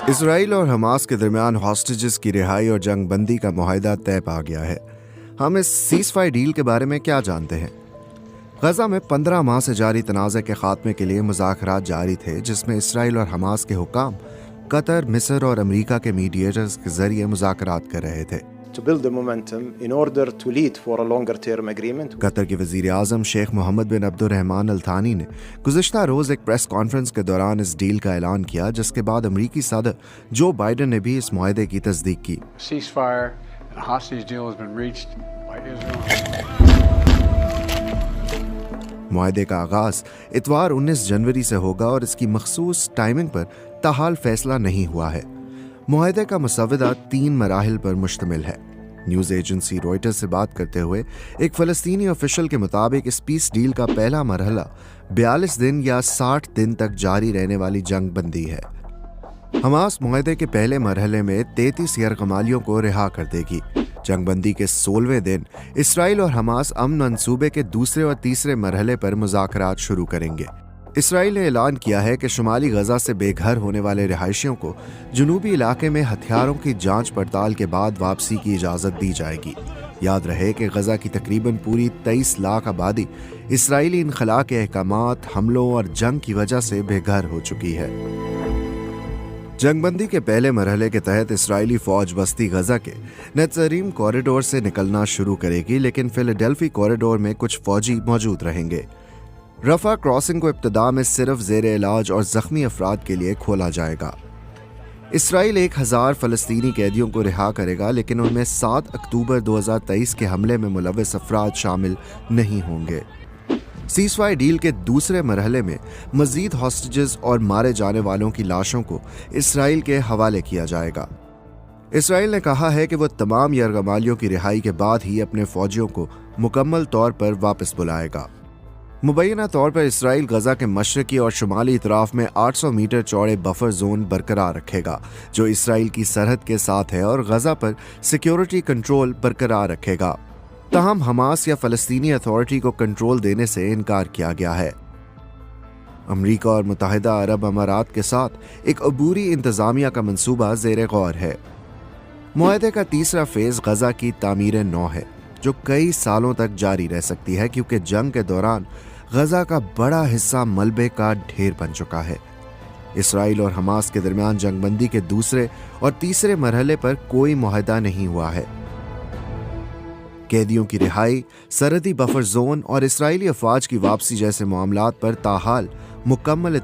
اسرائیل اور حماس کے درمیان ہاسٹیجز کی رہائی اور جنگ بندی کا معاہدہ طے پا گیا ہے۔ ہم اس سیز فائر ڈیل کے بارے میں کیا جانتے ہیں؟ غزہ میں 15 ماہ سے جاری تنازع کے خاتمے کے لیے مذاکرات جاری تھے، جس میں اسرائیل اور حماس کے حکام قطر، مصر اور امریکہ کے میڈیٹرز کے ذریعے مذاکرات کر رہے تھے۔ قطر کے وزیر اعظم شیخ محمد بن عبد الرحمن الثانی نے گزشتہ روز ایک پریس کانفرنس کے دوران اس ڈیل کا اعلان کیا، جس کے بعد امریکی صدر جو بائیڈن نے بھی اس معاہدے کی تصدیق کی۔ معاہدے کا آغاز اتوار 19 جنوری سے ہوگا اور اس کی مخصوص ٹائمنگ پر تاحال فیصلہ نہیں ہوا ہے۔ معاہدے کا مسودہ 3 مراحل پر مشتمل ہے۔ نیوز ایجنسی روئٹرز سے بات کرتے ہوئے ایک فلسطینی آفیشل کے مطابق اس پیس ڈیل کا پہلا مرحلہ 42 دن یا 60 دن تک جاری رہنے والی جنگ بندی ہے۔ حماس معاہدے کے پہلے مرحلے میں 33 یرغمالیوں کو رہا کر دے گی۔ جنگ بندی کے 16ویں دن اسرائیل اور حماس امن منصوبے کے دوسرے اور تیسرے مرحلے پر مذاکرات شروع کریں گے۔ اسرائیل نے اعلان کیا ہے کہ شمالی غزہ سے بے گھر ہونے والے رہائشیوں کو جنوبی علاقے میں ہتھیاروں کی جانچ پڑتال کے بعد واپسی کی اجازت دی جائے گی۔ یاد رہے کہ غزہ کی تقریباً پوری 23 لاکھ آبادی اسرائیلی انخلا کے احکامات، حملوں اور جنگ کی وجہ سے بے گھر ہو چکی ہے۔ جنگ بندی کے پہلے مرحلے کے تحت اسرائیلی فوج وسطی غزہ کے نتسریم کوریڈور سے نکلنا شروع کرے گی، لیکن فیلاڈیلفی کوریڈور میں کچھ فوجی موجود رہیں گے۔ رفح کراسنگ کو ابتدا میں صرف زیر علاج اور زخمی افراد کے لیے کھولا جائے گا۔ اسرائیل 1000 فلسطینی قیدیوں کو رہا کرے گا، لیکن ان میں 7 اکتوبر 2023 کے حملے میں ملوث افراد شامل نہیں ہوں گے۔ سیز فائر ڈیل کے دوسرے مرحلے میں مزید ہاسٹیجز اور مارے جانے والوں کی لاشوں کو اسرائیل کے حوالے کیا جائے گا۔ اسرائیل نے کہا ہے کہ وہ تمام یرغمالیوں کی رہائی کے بعد ہی اپنے فوجیوں کو مکمل طور پر واپس بلائے گا۔ مبینہ طور پر اسرائیل غزہ کے مشرقی اور شمالی اطراف میں 800 میٹر چوڑے بفر زون برقرار رکھے گا، جو اسرائیل کی سرحد کے ساتھ ہے، اور غزہ پر سیکیورٹی کنٹرول برقرار رکھے گا۔ تاہم حماس یا فلسطینی اتھارٹی کو کنٹرول دینے سے انکار کیا گیا ہے۔ امریکہ اور متحدہ عرب امارات کے ساتھ ایک عبوری انتظامیہ کا منصوبہ زیر غور ہے۔ معاہدے کا تیسرا فیز غزہ کی تعمیر نو ہے، جو کئی سالوں تک جاری رہ سکتی ہے، کیونکہ جنگ کے دوران غزہ کا بڑا حصہ ملبے کا ڈھیر بن چکا ہے۔ اسرائیل اور حماس کے درمیان جنگ بندی کے دوسرے اور تیسرے مرحلے پر کوئی معاہدہ نہیں ہوا ہے۔ قیدیوں کی رہائی، سرحدی بفر زون اور اسرائیلی افواج کی واپسی جیسے معاملات پر تاحال مکمل